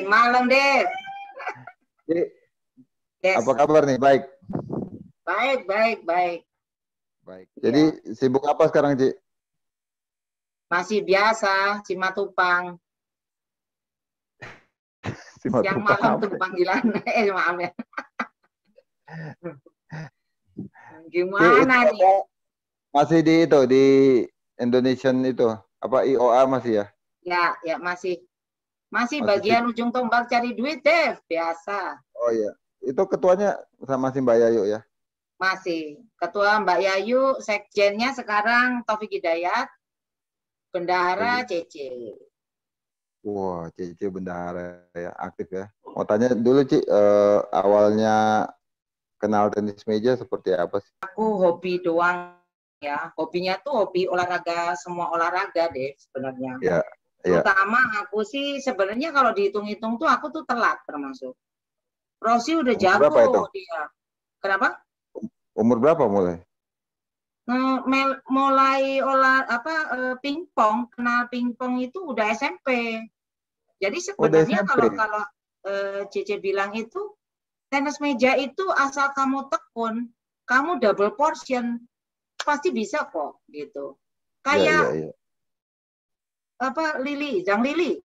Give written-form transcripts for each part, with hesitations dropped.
Malam deh. Cik, apa Yes. kabar nih? Baik. Baik, baik, baik. Baik. Jadi Ya, sibuk apa sekarang, Cik? masih biasa, Cimatupang. Siang Simatupang malam tuh apa? panggilan. Maaf ya. Cik, Gimana itu nih? apa? Masih di itu, di Indonesian itu. Apa IOA masih ya? Ya, ya masih Masih bagian sibuk. ujung tombak cari duit, Dev. Biasa. Oh iya. Itu ketuanya sama si Mbak Yayu ya? Masih. Ketua Mbak Yayu, sekjennya sekarang Taufik Hidayat, bendahara Oke. Cece. Wah, Cici bendahara ya, aktif ya. Mau tanya dulu, Cik, awalnya kenal tenis meja seperti apa sih? Aku hobi doang ya. Hobinya tuh hobi olahraga, semua olahraga deh sebenarnya. Ya, ya. Terutama aku sih sebenarnya kalau dihitung-hitung tuh aku tuh telat termasuk. Rossi udah Umur jago berapa itu? dia. Kenapa? Umur berapa mulai? Mulai pingpong, kenal pingpong itu udah SMP. Jadi Oh, udah sebenarnya SMP. kalau kalau Cece bilang itu tenis meja itu asal kamu tekun, kamu double portion pasti bisa kok gitu. Iya, Kayak iya, iya. Zhang Lili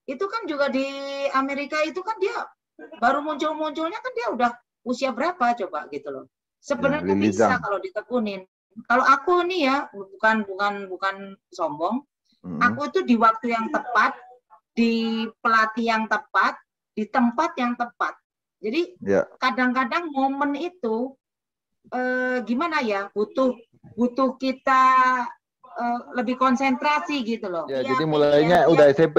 itu kan juga di Amerika itu kan dia baru muncul-munculnya kan dia udah usia berapa coba gitu loh. Ya, Sebenarnya Lily bisa Zhang. kalau ditekunin. Kalau aku nih ya bukan sombong, Mm-mm. aku itu di waktu yang tepat, di pelatih yang tepat, di tempat yang tepat. Jadi Ya, kadang-kadang momen itu gimana ya butuh kita lebih konsentrasi gitu loh. ya. Tiap Jadi ini ya, mulainya udah tiap SMP.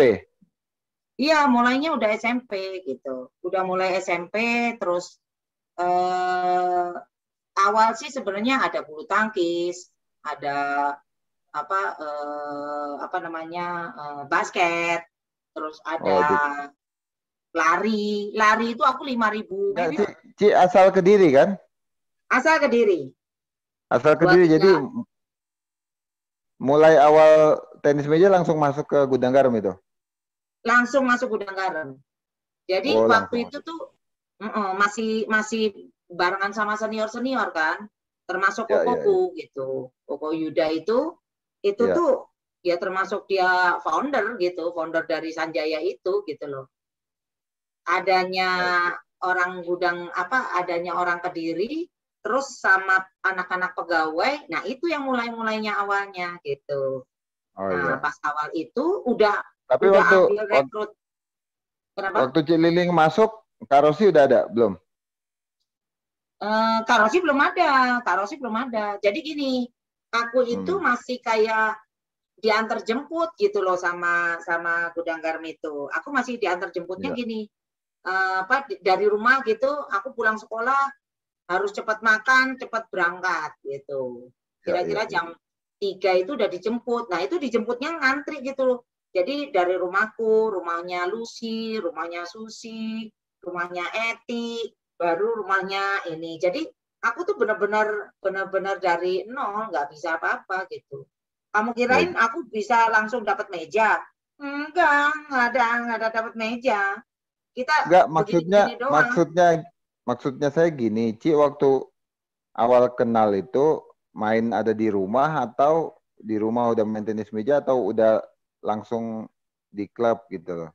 iya, mulainya udah SMP gitu. Udah mulai SMP, terus eh, awal sih sebenarnya ada bulu tangkis, ada apa namanya basket, terus ada Oh, jadi lari. Lari itu aku 5.000 enggak, Ci, meter. Ci asal Kediri kan? Asal Kediri. Asal Gua Kediri. Jadi tinggal mulai awal tenis meja langsung masuk ke Gudang Garam itu. langsung masuk Gudang Garam. Jadi Oh, langsung waktu itu masuk. tuh masih barengan sama senior-senior kan, termasuk Ya, ya, ya. Kokoku gitu. Koko Yuda itu Ya, tuh ya termasuk dia founder dari Sanjaya itu gitu loh. Adanya ya, ya. adanya orang Kediri, terus sama anak-anak pegawai, nah itu yang mulainya awalnya gitu. Oh Nah iya. pas awal itu Tapi udah waktu ambil rekrut. Kenapa? waktu Ci Liling masuk, Kak Rosi udah ada belum? Kak Rosi belum ada, Kak Rosi belum ada. Jadi gini, aku itu Hmm. masih kayak diantar jemput gitu loh sama sama Gudang Garam itu. Aku masih diantar jemputnya Ya, gini, dari rumah gitu, aku pulang sekolah harus cepat makan, cepat berangkat gitu. ya, ya, Kira-kira ya. jam 3 itu udah dijemput. Nah itu dijemputnya ngantri gitu loh. Jadi dari rumahku, rumahnya Lucy, rumahnya Susi, rumahnya Eti, baru rumahnya ini. Jadi aku tuh benar-benar dari nol, nggak bisa apa-apa gitu. Kamu Ya, kirain aku bisa langsung dapat meja? Enggak, nggak ada dapat meja. Kita enggak, maksudnya begini-begini doang. maksudnya maksudnya saya gini, Ci, waktu awal kenal itu main ada di rumah atau di rumah udah main tenis meja atau udah langsung di klub gitu loh.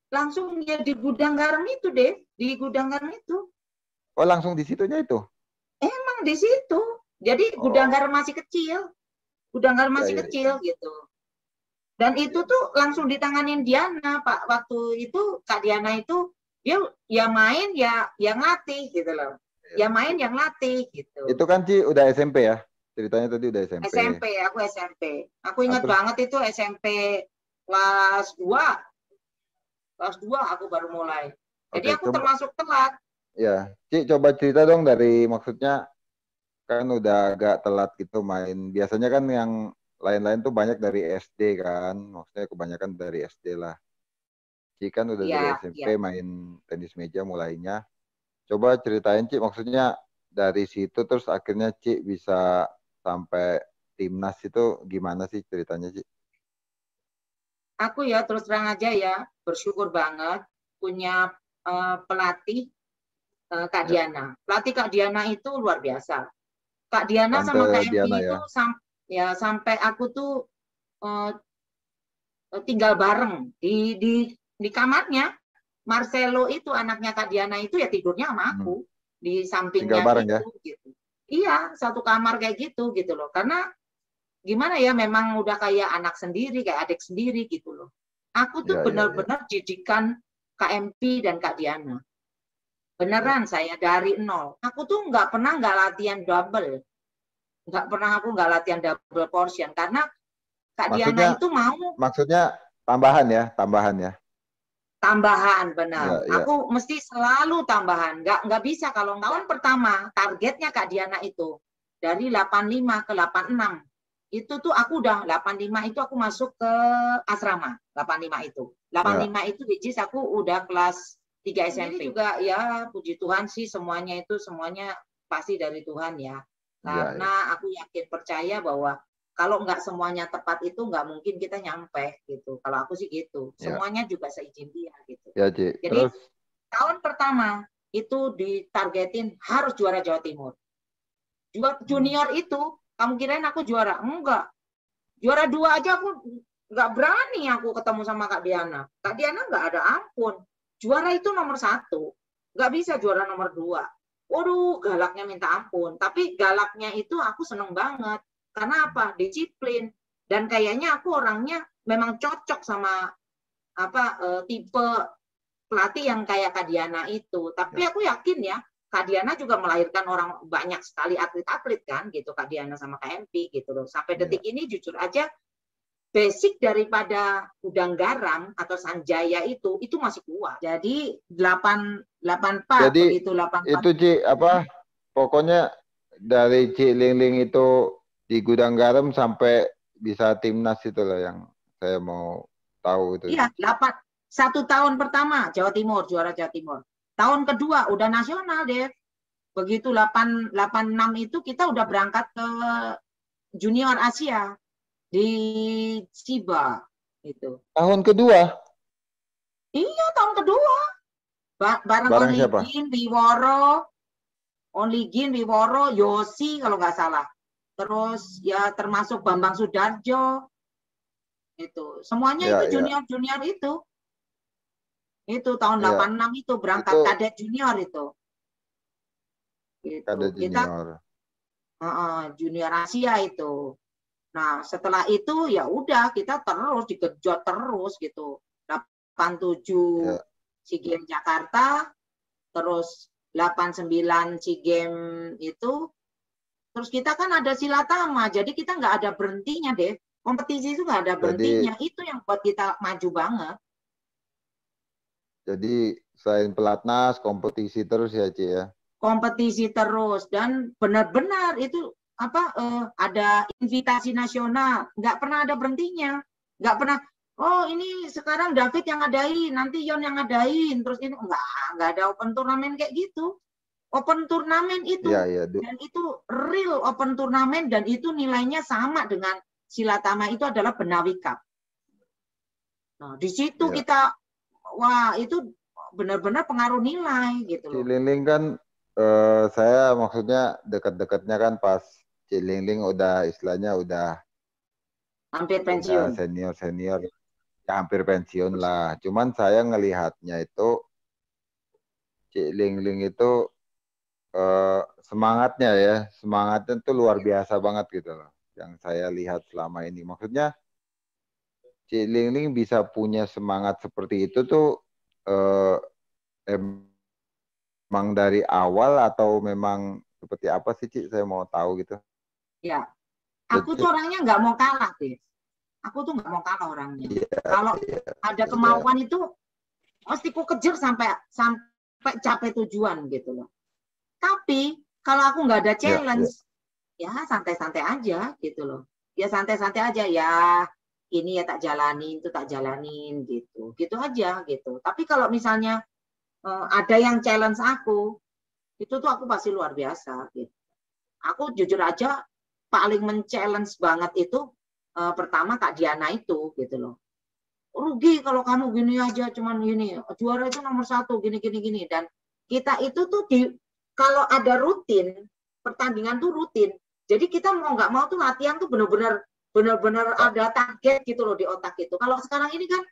Langsung ya di gudang garam itu deh, di gudang garam itu. Oh, langsung di situnya itu. Emang di situ. Jadi gudang Oh, garam masih kecil, gudang garam ya, masih ya, ya, kecil gitu. Dan itu ya, tuh langsung ditanganin Diana, Pak. Waktu itu Kak Diana itu dia ya main ya ngelatih gitu loh. ya. Ya main yang latih gitu. Itu kan Ci udah SMP ya. Ceritanya tadi udah SMP. SMP, aku SMP. Aku Nah, ingat terus banget itu SMP kelas 2, kelas 2 aku baru mulai. Jadi oke, aku coba termasuk telat. ya. Ci coba cerita dong dari maksudnya kan udah agak telat gitu main. Biasanya kan yang lain-lain tuh banyak dari SD kan. Maksudnya kebanyakan dari SD lah. Ci kan udah dari Iya, SMP iya. main tenis meja mulainya. Coba ceritain Ci, maksudnya dari situ terus akhirnya Ci bisa sampai timnas itu gimana sih ceritanya Ci? aku ya terus terang aja ya bersyukur banget punya pelatih Kak Ya, Diana. Pelatih Kak Diana itu luar biasa. Kak Diana Tante sama Kak Diana Empi itu ya. ya sampai aku tuh eh, tinggal bareng di kamarnya. Marcelo itu anaknya Kak Diana itu ya tidurnya sama Hmm. aku di Tinggal sampingnya bareng ya. gitu. Iya, satu kamar kayak gitu loh. Karena gimana ya memang udah kayak anak sendiri, kayak adik sendiri gitu loh. Aku tuh Ya, ya, ya. benar-benar didikan Kak MP dan Kak Diana. Ya. Beneran saya dari nol. Aku tuh nggak latihan double. Nggak pernah aku nggak latihan double portion. Karena Kak Diana Maksudnya itu mau maksudnya tambahan ya, tambahan ya. tambahan, benar. Ya, ya. Aku mesti selalu tambahan. Nggak bisa kalau tahun pertama targetnya Kak Diana itu dari 85 ke 86. Itu tuh aku udah 85 itu aku masuk ke asrama. 85 itu. Ya, 85 itu which is aku udah kelas 3 SMP. Juga ya puji Tuhan sih semuanya pasti dari Tuhan ya. ya, ya. Karena aku yakin percaya bahwa kalau nggak semuanya tepat itu nggak mungkin kita nyampe gitu. Kalau aku sih gitu. Ya, Semuanya juga seizin dia gitu. ya, Ci. Jadi Terus tahun pertama itu ditargetin harus juara Jawa Timur. hmm, Junior itu kamu kirain aku juara? Enggak. Juara 2 aja aku nggak berani aku ketemu sama Kak Diana. Kak Diana nggak ada ampun. Juara itu nomor 1. Nggak bisa juara nomor 2. Waduh, galaknya minta ampun. Tapi galaknya itu aku seneng banget. Karena apa? Disiplin. Dan kayaknya aku orangnya memang cocok sama tipe pelatih yang kayak Kak Diana itu. Tapi ya, aku yakin ya, Kak Diana juga melahirkan orang banyak sekali atlet-atlet kan gitu, Kak Diana sama Kak MP gitu loh. Sampai ya. detik ini jujur aja basic daripada udang garam atau sanjaya itu masih kuat. Jadi 84 Jadi begitu 84. itu Ci apa? Pokoknya dari Ci Lingling itu di Gudang Garam sampai bisa timnas itu lah yang saya mau tahu itu. Iya, 1 tahun pertama Jawa Timur, juara Jawa Timur. Tahun kedua udah nasional, Dev. Begitu 86 itu kita udah berangkat ke Junior Asia di Chiba itu. Tahun kedua Iya, tahun kedua. Bareng bareng Only siapa? Gin, Wiworo, Yosi kalau nggak salah. Terus ya termasuk Bambang Sudarjo itu. Semuanya itu Ya, ya, junior-junior itu. Itu tahun ya. 86 itu berangkat Itu kadet junior itu. Gitu. kada Kita junior. junior Asia itu. Nah, setelah itu ya udah kita terus digejot terus gitu. 87 Ya. SEA Games Jakarta, terus 89 SEA Games itu, terus kita kan ada silatama, jadi kita nggak ada berhentinya deh. Kompetisi itu nggak ada Jadi berhentinya, itu yang buat kita maju banget. jadi selain pelatnas kompetisi terus ya Ci ya. Kompetisi terus dan benar-benar itu ada invitasi nasional, nggak pernah ada berhentinya, nggak pernah. Oh ini sekarang David yang ngadain, nanti Yon yang ngadain, terus ini nggak ada open turnamen kayak gitu. Open turnamen Iya, itu iya. dan itu real open turnamen dan itu nilainya sama dengan Silatama itu adalah Benawi Cup. Nah di situ Iya. kita wah itu benar-benar pengaruh nilai gitu Ci loh. Lingling kan saya maksudnya dekat-dekatnya kan pas Ci Lingling udah istilahnya Hampir udah pensiun. senior-senior ya hampir pensiun lah. Cuman saya ngelihatnya itu Ci Lingling itu semangatnya ya, semangatnya tuh luar biasa banget gitu loh. Yang saya lihat selama ini. Maksudnya Ci Lingling bisa punya semangat seperti itu tuh eh, emang dari awal atau memang seperti apa sih Ci? Saya mau tahu gitu. Ya, aku Jadi, tuh orangnya nggak mau kalah, deh. Aku tuh nggak mau kalah orangnya. iya, Kalau iya, ada iya, kemauan itu mesti ku kejar sampai sampai capai tujuan gitu loh. Tapi kalau aku nggak ada iya, iya. challenge, ya santai-santai aja gitu loh. Ya santai-santai aja ya. Ini ya tak jalanin, itu tak jalanin gitu. Gitu aja gitu. Tapi kalau misalnya ada yang challenge aku, itu tuh aku pasti luar biasa gitu. Aku jujur aja paling men-challenge banget itu pertama Kak Diana itu gitu loh. rugi kalau kamu gini aja, cuman gini, juara itu nomor 1, gini. Dan kita itu tuh kalau ada rutin, pertandingan tuh rutin, jadi kita mau nggak mau tuh latihan tuh benar-benar ada target gitu loh di otak itu. Kalau sekarang ini kan,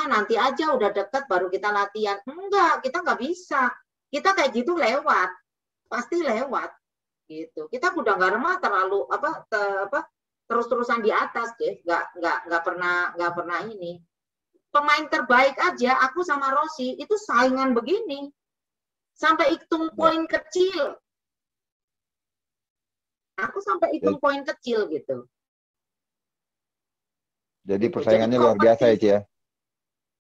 nanti aja udah deket baru kita latihan. Enggak, kita nggak bisa. Kita kayak gitu lewat, pasti lewat gitu. Kita udah nggak remah terlalu terus-terusan di atas deh, nggak pernah ini. Pemain terbaik aja aku sama Rossi itu saingan begini sampai hitung poin kecil. Aku sampai hitung poin kecil gitu. Jadi persaingannya luar biasa ya, Ci ya?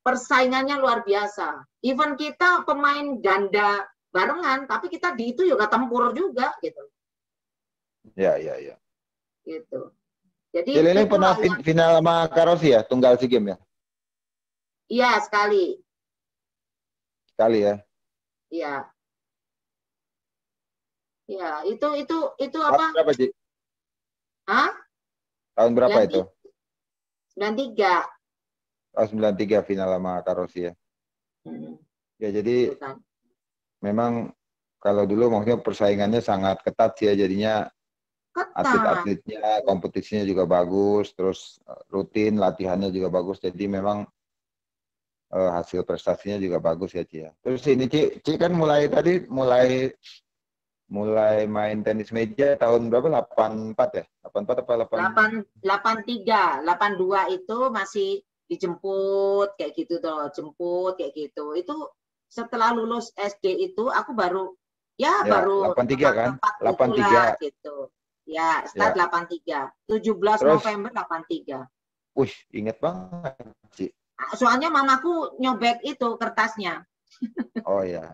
Persaingannya luar biasa. Even kita pemain ganda barengan, tapi kita di itu juga tempur juga gitu. Ya. Gitu. Jadi ini pernah final sama Karosi ya, tunggal SEA Games ya? Iya, sekali. Sekali ya? Iya. Iya, itu apa? Tahun berapa, Ci? Hah? Tahun berapa itu? 93. Oh, 93 final sama Karosi ya. Ya, jadi memang kalau dulu maksudnya persaingannya sangat ketat sih ya, jadinya atlet-atletnya, kompetisinya juga bagus, terus rutin latihannya juga bagus, jadi memang hasil prestasinya juga bagus ya, Ci ya. Terus ini Ci kan mulai main tenis meja tahun berapa? 84 ya? 84 apa 83, 82 itu masih dijemput kayak gitu tuh, jemput kayak gitu. Itu setelah lulus SD itu aku baru baru 83 kan? 83 gitu. Ya, start 83. 17 terus, November 83. Wih, inget banget, Ci. Soalnya mamaku nyobek itu kertasnya. Oh ya.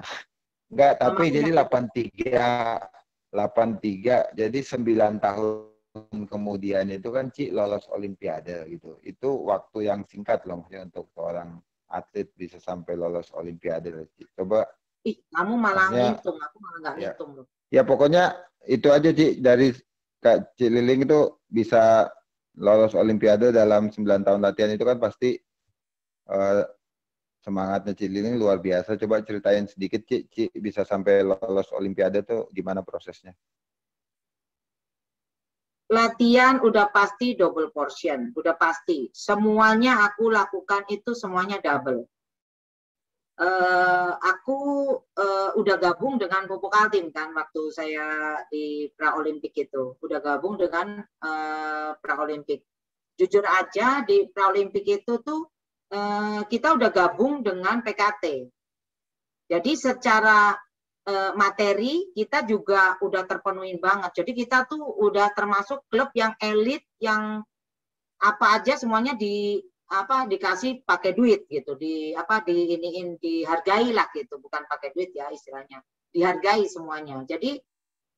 Enggak, tapi jadi 83 jadi 9 tahun kemudian itu kan Ci lolos Olimpiade gitu. Itu waktu yang singkat loh maksudnya untuk seorang atlet bisa sampai lolos Olimpiade loh, Ci. Coba. Kamu malah ngitung, aku malah nggak ngitung loh. Ya pokoknya itu aja Ci, dari Kak Ci Liling itu bisa lolos Olimpiade dalam 9 tahun latihan itu kan pasti semangatnya Ci Liling luar biasa. Coba ceritain sedikit Ci bisa sampai lolos Olimpiade tuh gimana prosesnya? Latihan udah pasti double portion, udah pasti. Semuanya aku lakukan itu semuanya double. Aku udah gabung dengan Pupuk Altim kan waktu saya di Praolimpik itu. Udah gabung dengan Praolimpik. Jujur aja di Praolimpik itu tuh kita udah gabung dengan PKT. Jadi secara materi kita juga udah terpenuhi banget. Jadi kita tuh udah termasuk klub yang elit, yang apa aja semuanya dikasih pakai duit gitu, dihargai lah gitu, bukan pakai duit ya istilahnya, dihargai semuanya. Jadi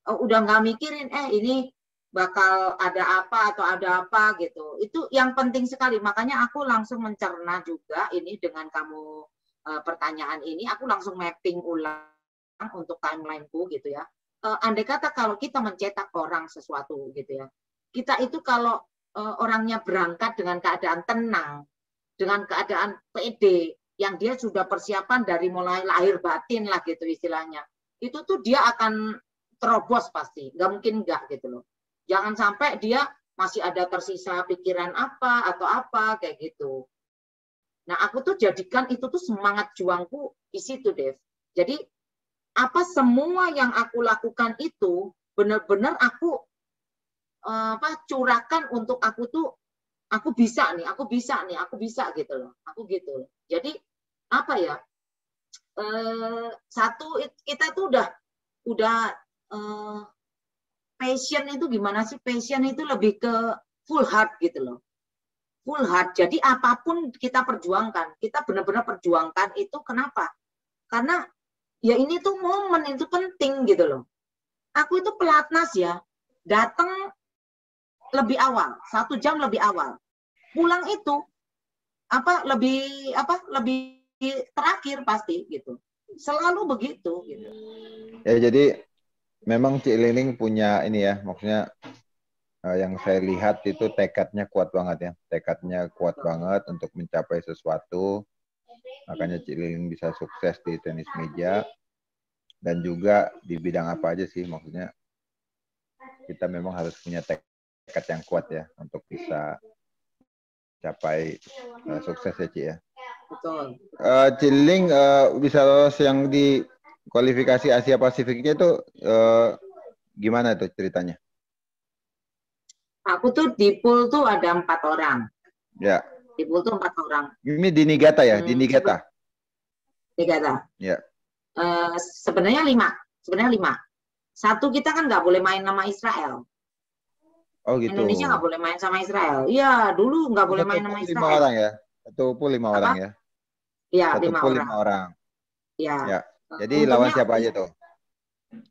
udah nggak mikirin ini bakal ada apa atau ada apa gitu. Itu yang penting sekali. Makanya aku langsung mencerna juga ini dengan kamu pertanyaan ini, aku langsung mapping ulang untuk timelineku gitu ya. Andai kata kalau kita mencetak orang sesuatu gitu ya, kita itu kalau orangnya berangkat dengan keadaan tenang, dengan keadaan pede, yang dia sudah persiapan dari mulai lahir batin lah gitu istilahnya, itu tuh dia akan terobos pasti, nggak mungkin nggak gitu loh. Jangan sampai dia masih ada tersisa pikiran apa atau apa kayak gitu. Nah aku tuh jadikan itu tuh semangat juangku di situ, Dev. Jadi apa semua yang aku lakukan itu benar-benar aku curahkan untuk aku tuh, aku bisa gitu loh, aku gitu loh. Jadi apa ya, satu kita tuh udah passion itu gimana sih, passion itu lebih ke full heart gitu loh, full heart. Jadi apapun kita perjuangkan, kita benar-benar perjuangkan itu. Kenapa? Karena ya ini tuh momen itu penting gitu loh. Aku itu pelatnas ya, datang lebih awal, 1 jam lebih awal. Pulang itu lebih terakhir pasti gitu. Selalu begitu gitu. Ya jadi memang Ci Liling punya ini ya, maksudnya Yang saya lihat itu tekadnya kuat banget ya. Tekadnya kuat banget untuk mencapai sesuatu. Makanya Cik Lilin bisa sukses di tenis meja. Dan juga di bidang apa aja sih. Maksudnya kita memang harus punya tekad yang kuat ya. Untuk bisa capai sukses ya Cik ya. Betul. Cik Lilin bisa lolos yang di kualifikasi Asia Pasifiknya itu gimana tuh ceritanya? Aku tuh di pool tuh ada 4 orang. Ya. Di pool tuh 4 orang. Ini di Niigata ya? Di Niigata? Niigata. Ya. Sebenarnya 5. Sebenarnya 5. Satu kita kan nggak boleh main nama Israel. Oh gitu. Indonesia nggak boleh main sama Israel. Iya, dulu nggak boleh main sama Israel. 5 orang ya? Satu pool 5 orang ya? Iya, satu 5 pool orang. 5 orang. Ya. Ya. Jadi lawan siapa aja tuh?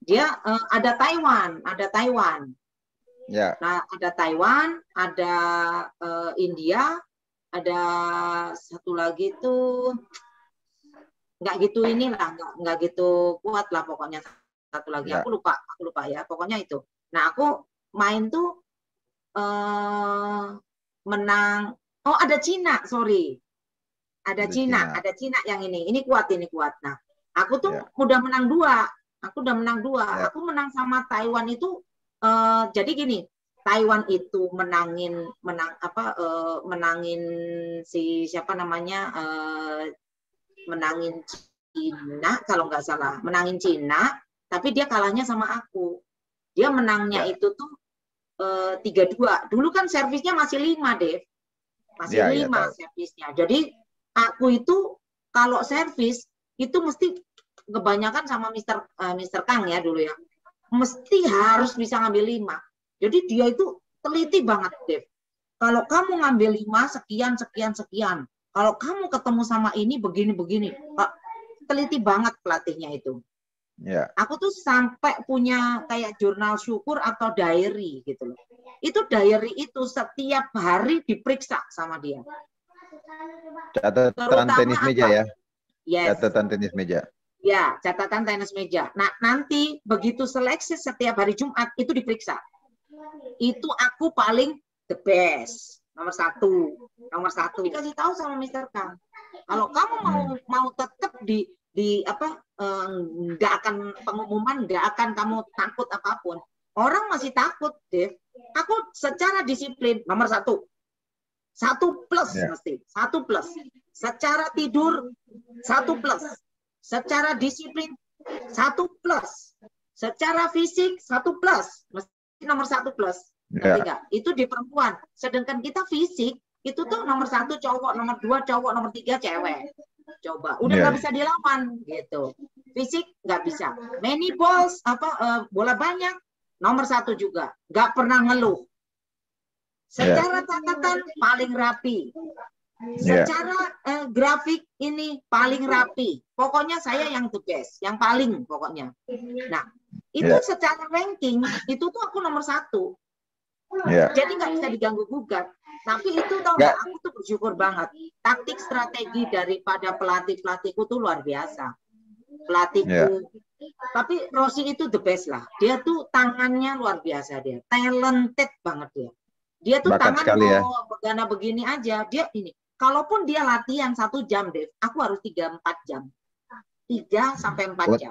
Dia ada Taiwan. Ya. Nah, ada Taiwan, ada India, ada satu lagi tuh nggak gitu inilah, nggak gitu kuat lah pokoknya satu lagi. Ya. Aku lupa ya. Pokoknya itu. Nah, aku main tuh menang. Oh, ada Cina, sorry. Ada Cina yang ini. Ini kuat. Nah, aku tuh udah menang 2. Aku udah menang 2. Ya. Aku menang sama Taiwan itu jadi gini, Taiwan itu menangin si siapa namanya menangin Cina kalau nggak salah, menangin Cina, tapi dia kalahnya sama aku. Dia menangnya itu tuh 3-2. Dulu kan servisnya masih 5, Dev. Masih 5 servisnya. Jadi aku itu kalau servis itu mesti kebanyakan sama Mr. Kang ya dulu ya. Mesti harus bisa ngambil 5. Jadi dia itu teliti banget, Dev. Kalau kamu ngambil 5 sekian. Kalau kamu ketemu sama ini begini. Teliti banget pelatihnya itu. Ya. Aku tuh sampai punya kayak jurnal syukur atau diary gitu loh. Itu diary itu setiap hari diperiksa sama dia. Catatan tenis meja ya? Yes. Catatan tenis meja. Ya, catatan tenis meja. Nah, nanti begitu seleksi setiap hari Jumat itu diperiksa. Itu aku paling the best, nomor satu. Dikasih tahu sama Mr. Kang. Kalau kamu mau tetap di nggak akan pengumuman, nggak akan kamu takut apapun. Orang masih takut, Dev. Aku secara disiplin nomor 1. 1+ mesti. 1+. Secara tidur 1+. Secara disiplin 1+. Secara fisik 1+. Mesti nomor 1+. Itu di perempuan. Sedangkan kita fisik itu tuh nomor 1 cowok, nomor 2 cowok, nomor 3 cewek. Coba, udah nggak bisa dilawan gitu. Fisik nggak bisa. Many balls bola banyak nomor 1 juga. Nggak pernah ngeluh. Secara catatan paling rapi. Secara grafik ini paling rapi. Pokoknya saya yang the best, yang paling pokoknya. Nah, itu secara ranking itu tuh aku nomor 1. Jadi nggak bisa diganggu gugat. Tapi itu tau nggak, aku tuh bersyukur banget. Taktik strategi daripada pelatihku tuh luar biasa. Pelatihku. Tapi Rossi itu the best lah. Dia tuh tangannya luar biasa dia. Talented banget dia. Dia tuh bakat tangan mau begana begini aja. Dia ini. Kalaupun dia latihan 1 jam, Dev, aku harus 3-4 jam. 3-4 jam.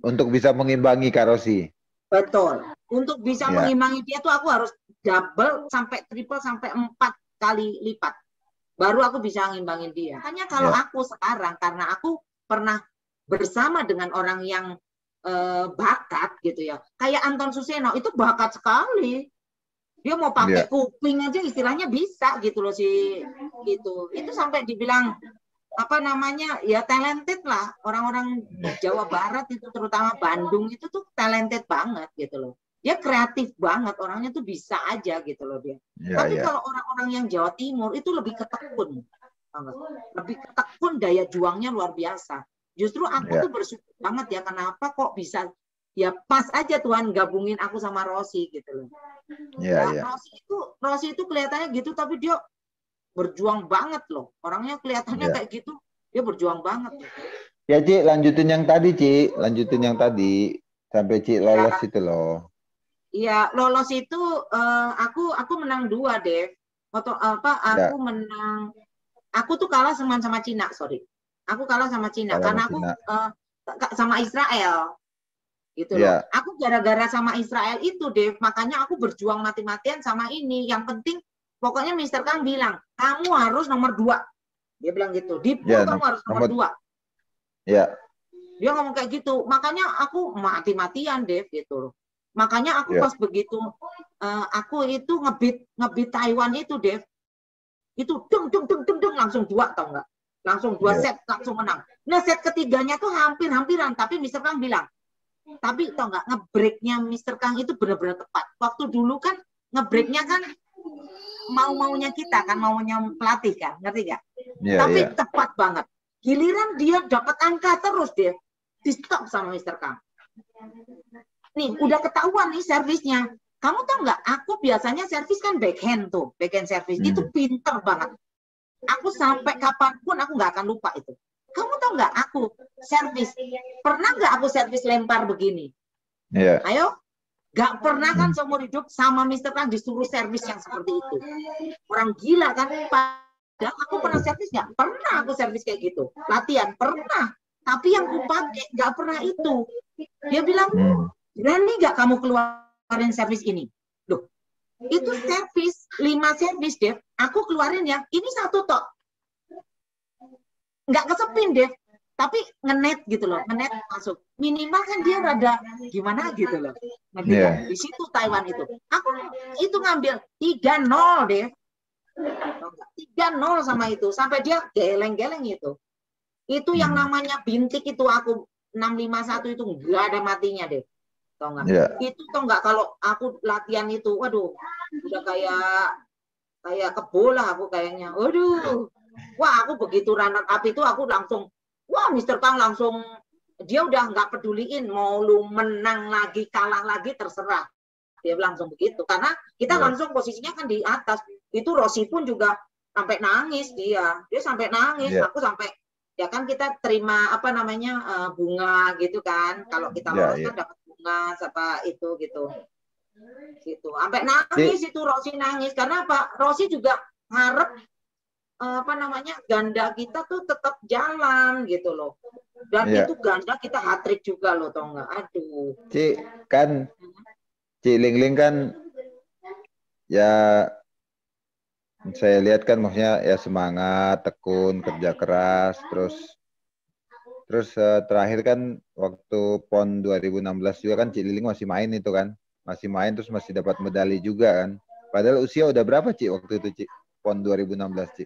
Untuk bisa mengimbangi Kak Rossi. Betul. Untuk bisa mengimbangi dia tuh aku harus double sampai triple sampai 4 kali lipat. Baru aku bisa ngimbangin dia. Hanya kalau aku sekarang, karena aku pernah bersama dengan orang yang bakat gitu ya. Kayak Anton Suseno, itu bakat sekali. Dia mau pakai kuping aja istilahnya bisa gitu loh sih. Gitu. Itu sampai dibilang talented lah. Orang-orang Jawa Barat itu terutama Bandung itu tuh talented banget gitu loh. Dia kreatif banget, orangnya tuh bisa aja gitu loh dia. Tapi kalau orang-orang yang Jawa Timur itu lebih ketekun. Lebih ketekun, daya juangnya luar biasa. Justru aku tuh bersyukur banget ya, kenapa kok bisa pas aja Tuhan gabungin aku sama Rossi gitu loh. Rossi itu kelihatannya gitu tapi dia berjuang banget loh. Orangnya kelihatannya kayak gitu, dia berjuang banget. Ya, Ci, lanjutin yang tadi, Ci. Lanjutin yang tadi. Sampai Ci lolos itu loh. Iya, lolos itu aku menang 2 deh. Atau apa? Ya, Aku menang. Aku tuh kalah sama Cina, sorry. Aku kalah sama Cina kalah sama karena aku Cina. sama Israel gitu loh. Ya, Aku gara-gara sama Israel itu, Dev, makanya aku berjuang mati-matian sama ini. Yang penting, pokoknya Mister Kang bilang, kamu harus nomor 2. Dia bilang gitu. Di pool ya kamu harus nomor nomor 2. ya, Dia ngomong kayak gitu. Makanya aku mati-matian, Dev, gitu loh. Makanya aku ya. pas begitu, aku itu ngebit Taiwan itu, Dev. Itu deng, deng, deng, deng, deng, langsung 2, tau nggak? Langsung 2 Ya. set, langsung menang. Nah, set ketiganya tuh hampir-hampiran. Tapi Mister Kang bilang, tapi tau nggak, ngebreaknya Mister Kang itu benar-benar tepat. Waktu dulu kan ngebreaknya kan mau-maunya kita kan, maunya pelatih kan, ngerti nggak? Iya, Tapi iya. tepat banget. Giliran dia dapat angka terus dia di stop sama Mister Kang. Nih, udah ketahuan nih servisnya. Kamu tau nggak? Aku biasanya servis kan backhand tuh, backhand servis itu Hmm. pinter banget. Aku sampai kapanpun aku nggak akan lupa itu. Kamu tau nggak? Aku servis. Pernah nggak aku servis lempar begini? Iya. Ayo, nggak pernah kan Hmm. seumur hidup sama Mister Kang disuruh servis yang seperti itu. Orang gila kan? Padahal aku pernah servis nggak? Pernah aku servis kayak gitu. Latihan pernah. Tapi yang ku pakai nggak pernah itu. Dia bilang, Hmm. berani nggak kamu keluarin servis ini? Loh, itu servis 5 servis, Dev. Aku keluarin ya. Ini satu tok. Nggak kesepin, Dev. Tapi ngenet gitu loh, ngenet masuk. Minimal kan dia rada gimana gitu loh. Ngerti nggak? Iya. Di situ Taiwan itu. Aku itu ngambil 3-0, Dev. 3-0 sama itu. Sampai dia geleng-geleng itu. Itu yang Hmm. namanya bintik itu aku 651 itu nggak ada matinya, Dev. Tau nggak? Iya. Itu tau nggak kalau aku latihan itu, waduh, udah kayak kebo lah aku kayaknya. Waduh, wah aku begitu runner up itu aku langsung, wah Mister Kang langsung dia udah nggak peduliin mau lu menang lagi kalah lagi terserah. Dia langsung begitu karena kita Iya. langsung posisinya kan di atas. Itu Rossi pun juga sampai nangis dia sampai nangis. Iya. Aku sampai ya kan kita terima apa namanya bunga gitu kan. Kalau kita Iya, lolos iya. kan dapat bunga apa itu gitu. Gitu. Sampai Ci, nangis itu Rossi nangis karena apa? Rossi juga ngarep apa namanya ganda kita tuh tetap jalan gitu loh. Dan iya. itu ganda kita hat-trick juga loh, tau nggak? Aduh. Ci, kan Ci Ling Ling kan ya saya lihat kan maksudnya ya semangat, tekun, kerja keras, terus terakhir kan waktu PON 2016 juga kan Ci Liling masih main itu kan. Masih main terus masih dapat medali juga kan. Padahal usia udah berapa Ci waktu itu Ci? PON 2016 Ci.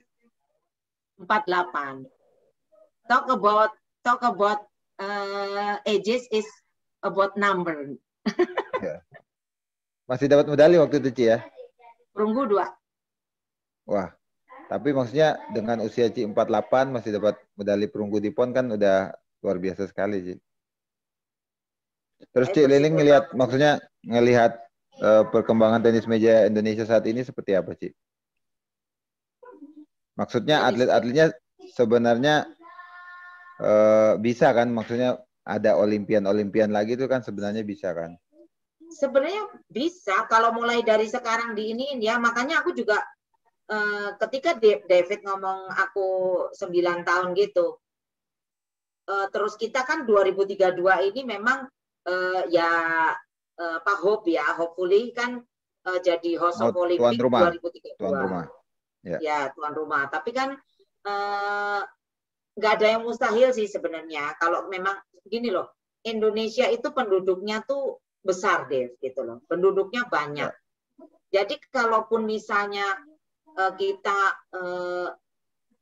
48. Talk about ages is about number. Ya. Masih dapat medali waktu itu Ci ya. Perunggu 2. Wah, tapi maksudnya dengan usia Ci 48 masih dapat medali perunggu di PON kan udah luar biasa sekali Ci. Terus Saya Ci Liling bersyukur ngelihat banget. maksudnya ngelihat perkembangan tenis meja Indonesia saat ini seperti apa Ci? Maksudnya Tenis atlet-atletnya sebenarnya bisa kan? Maksudnya ada olimpian-olimpian lagi itu kan sebenarnya bisa kan? sebenarnya bisa kalau mulai dari sekarang di ini ya. Makanya aku juga ketika David ngomong aku 9 tahun gitu. Terus kita kan 2032 ini memang ya Pak Hope ya, hopefully kan jadi host Oh, of tuan Olympic rumah. Tuan 2032. rumah. Ya. Ya, tuan rumah. Tapi kan nggak ada yang mustahil sih sebenarnya. Kalau memang gini loh, Indonesia itu penduduknya tuh besar deh gitu loh. Penduduknya banyak. Ya. Jadi kalaupun misalnya kita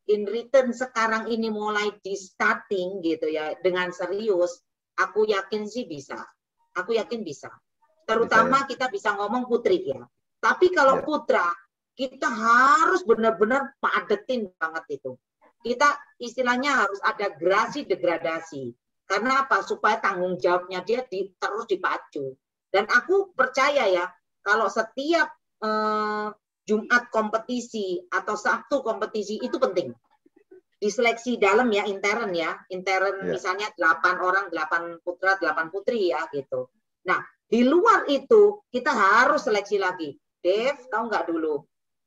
in return sekarang ini mulai di starting gitu ya dengan serius, aku yakin sih bisa. Aku yakin bisa. Bisa ya. Terutama kita bisa ngomong putri ya. Tapi kalau Ya. putra, kita harus benar-benar padetin banget itu. Kita istilahnya harus ada gerasi degradasi. Karena apa? Supaya tanggung jawabnya dia terus dipacu. Dan aku percaya ya, kalau setiap Jumat kompetisi atau Sabtu kompetisi itu penting. Diseleksi dalam ya, intern Ya. misalnya 8 orang, 8 putra, 8 putri ya gitu. Nah, Di luar itu kita harus seleksi lagi. Dev, tahu nggak dulu?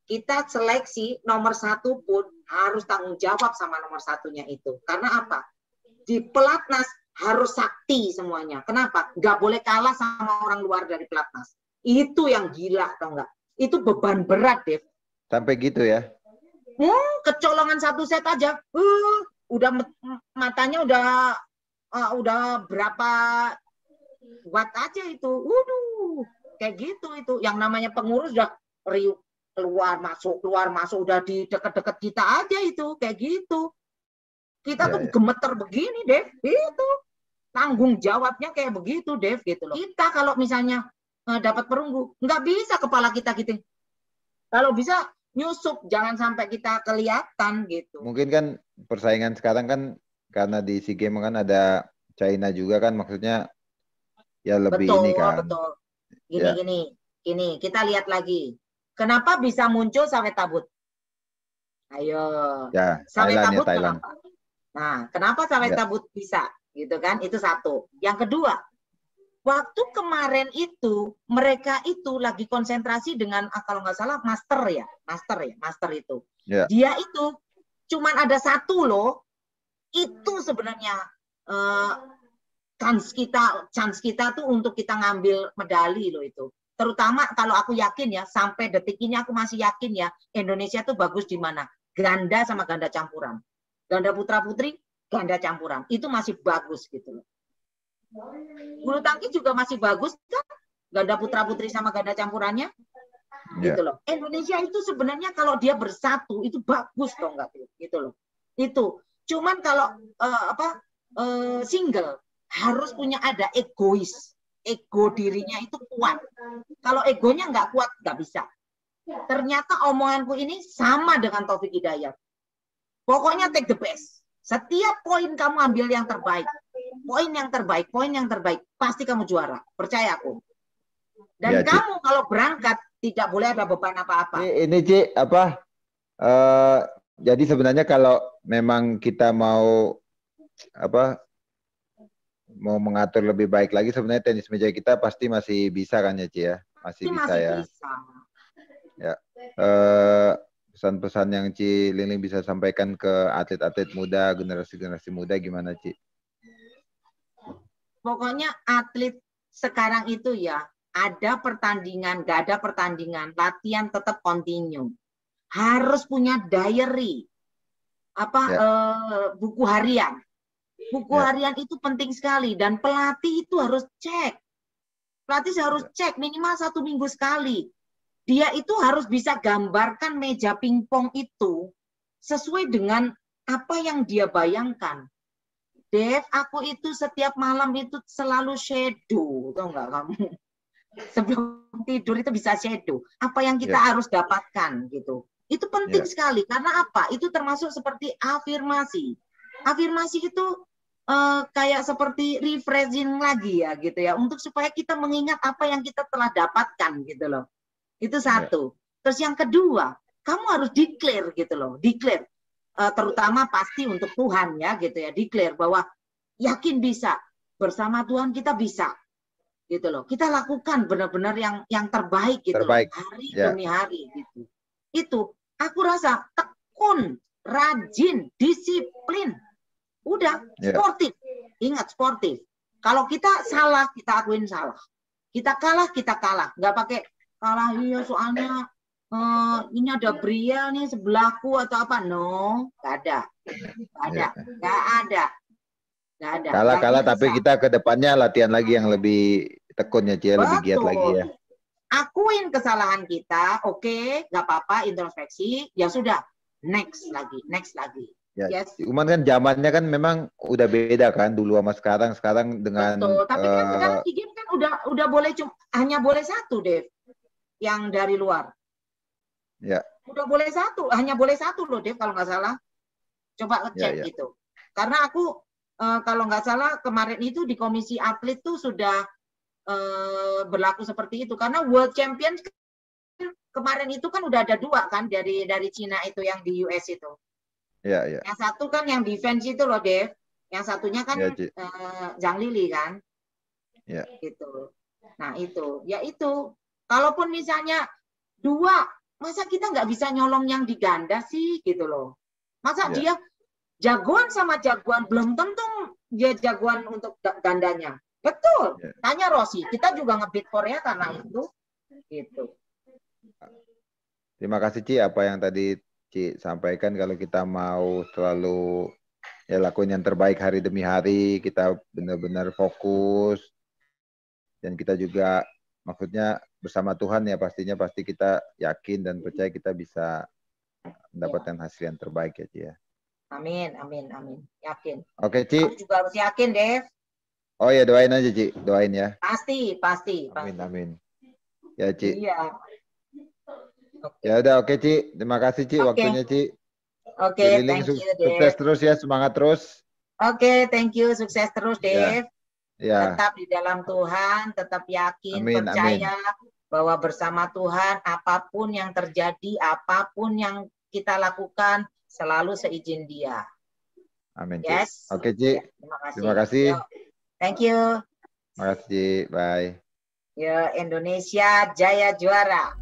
Kita seleksi nomor 1 pun harus tanggung jawab sama nomor 1-nya itu. Karena apa? Di pelatnas harus sakti semuanya. Kenapa? Nggak boleh kalah sama orang luar dari pelatnas. Itu yang gila, tau nggak? Itu beban berat, Dev. Sampai gitu ya? Kecolongan 1 set aja, udah matanya udah berapa watt aja itu. Waduh, kayak gitu itu. Yang namanya pengurus udah riuh keluar masuk udah di deket-deket kita aja itu kayak gitu. Kita tuh gemeter begini, Dev. Itu tanggung jawabnya kayak begitu, Dev, gitu loh. Kita kalau misalnya dapat perunggu, nggak bisa kepala kita gitu. Kalau bisa nyusup, jangan sampai kita kelihatan gitu. Mungkin kan persaingan sekarang kan karena di SEA Games kan ada China juga kan, maksudnya ya lebih betul, ini kan. Betul. Gini, kita lihat lagi. Kenapa bisa muncul sawit tabut? Ayo. Ya, Sawit Thailand ya, tabut Thailand. kenapa? Nah, kenapa sawit tabut bisa? Gitu kan? Itu satu. Yang kedua, waktu kemarin itu mereka itu lagi konsentrasi dengan kalau nggak salah master itu. Dia itu cuman ada 1 loh. Itu sebenarnya chance kita tuh untuk kita ngambil medali loh itu. Terutama kalau aku yakin ya, sampai detik ini aku masih yakin ya, Indonesia tuh bagus di mana? Ganda sama ganda campuran. Ganda putra-putri, ganda campuran. Itu masih bagus gitu loh. Bulu tangkis juga masih bagus kan? Ganda putra-putri sama ganda campurannya. Gitu loh. Indonesia itu sebenarnya kalau dia bersatu itu bagus dong nggak gitu loh. Itu. Cuman kalau single harus punya ada egois. Ego dirinya itu kuat. Kalau egonya nggak kuat, nggak bisa. Ternyata omonganku ini sama dengan Taufik Hidayat. Pokoknya take the best. Setiap poin kamu ambil yang terbaik. Poin yang terbaik. Pasti kamu juara. Percaya aku. Dan kamu kalau berangkat, tidak boleh ada beban apa-apa. Ini Ci, jadi sebenarnya kalau memang kita mau mengatur lebih baik lagi, sebenarnya tenis meja kita pasti masih bisa kan ya Ci ya? Masih bisa ya. Ya. Pesan-pesan yang Ci Lingling bisa sampaikan ke atlet-atlet muda, generasi-generasi muda gimana Ci? Pokoknya atlet sekarang itu ya, ada pertandingan, gak ada pertandingan, latihan tetap continue. Harus punya diary, buku harian. Buku harian itu penting sekali dan pelatih itu harus cek. Pelatih harus cek minimal 1 minggu sekali. Dia itu harus bisa gambarkan meja pingpong itu sesuai dengan apa yang dia bayangkan. Dev, aku itu setiap malam itu selalu shadow, tau nggak kamu? Sebelum tidur itu bisa shadow. Apa yang kita harus dapatkan gitu. Itu penting sekali karena apa? Itu termasuk seperti afirmasi. Afirmasi itu kayak seperti refreshing lagi ya gitu ya, untuk supaya kita mengingat apa yang kita telah dapatkan gitu loh. Itu satu. Terus yang kedua, kamu harus declare gitu loh, declare. Terutama pasti untuk Tuhan ya gitu ya, declare bahwa yakin bisa, bersama Tuhan kita bisa gitu loh. Kita lakukan benar-benar yang terbaik gitu loh, hari demi hari gitu. Itu aku rasa tekun, rajin, disiplin. Udah, sportif. Ingat, sportif. Kalau kita salah, kita akuin salah. Kita kalah, kita kalah. Nggak pakai kalah, iya soalnya ini ada Bria nih sebelahku atau apa. No, nggak ada. Nggak ada. Kalah-kalah tapi kita ke depannya latihan lagi yang lebih tekun ya, Cia, lebih giat lagi ya. Akuin kesalahan kita, oke, nggak apa-apa, introspeksi, ya sudah, next lagi. Ya, cuman kan zamannya kan memang udah beda kan dulu sama sekarang. Sekarang dengan betul. Tapi kan sekarang SEA Games kan udah boleh hanya boleh 1 Dev yang dari luar. Ya. Udah boleh 1, hanya boleh 1 loh Dev kalau nggak salah. Coba ngecek gitu. Karena aku kalau nggak salah kemarin itu di komisi atlet tuh sudah berlaku seperti itu. Karena World Champions kemarin itu kan udah ada 2 kan dari Cina itu yang di US itu. Ya. Yang satu kan yang defense itu loh, Dev. Yang satunya kan Zhang Lili kan. Ya. Gitu. Nah itu, ya itu. Kalaupun misalnya dua, masa kita nggak bisa nyolong yang di ganda sih gitu loh. Masa Ya. dia jagoan sama jagoan, belum tentu dia jagoan untuk gandanya. Betul. Ya. Tanya Rossi, kita juga ngebit Korea karena itu. Gitu. Terima kasih Ci apa yang tadi Ci sampaikan kalau kita mau selalu ya lakuin yang terbaik hari demi hari, kita benar-benar fokus dan kita juga maksudnya bersama Tuhan ya pastinya pasti kita yakin dan percaya kita bisa mendapatkan hasil yang terbaik ya Ci ya. Amin, amin, amin. Yakin. Oke Kamu Ci. juga harus yakin, Dev. Oh ya doain aja Ci, doain ya. Pasti, pasti, Amin pasti. amin. Ya Ci. Iya. Ya Oke. udah oke Ci. Terima kasih Ci Oke. waktunya Ci. Oke, Keliling thank you, sukses Dev. terus ya, semangat terus. Oke, thank you. Sukses terus, Ya, Dev. ya. Tetap di dalam Tuhan, tetap yakin, Amin amin. percaya bahwa bersama Tuhan, apapun yang terjadi, apapun yang kita lakukan, selalu seizin Dia. Amin Ci. Yes. Oke Ci. Ya, terima kasih. Terima kasih. Yo, thank you. Terima kasih Ci. Bye. Ya, Indonesia Jaya Juara.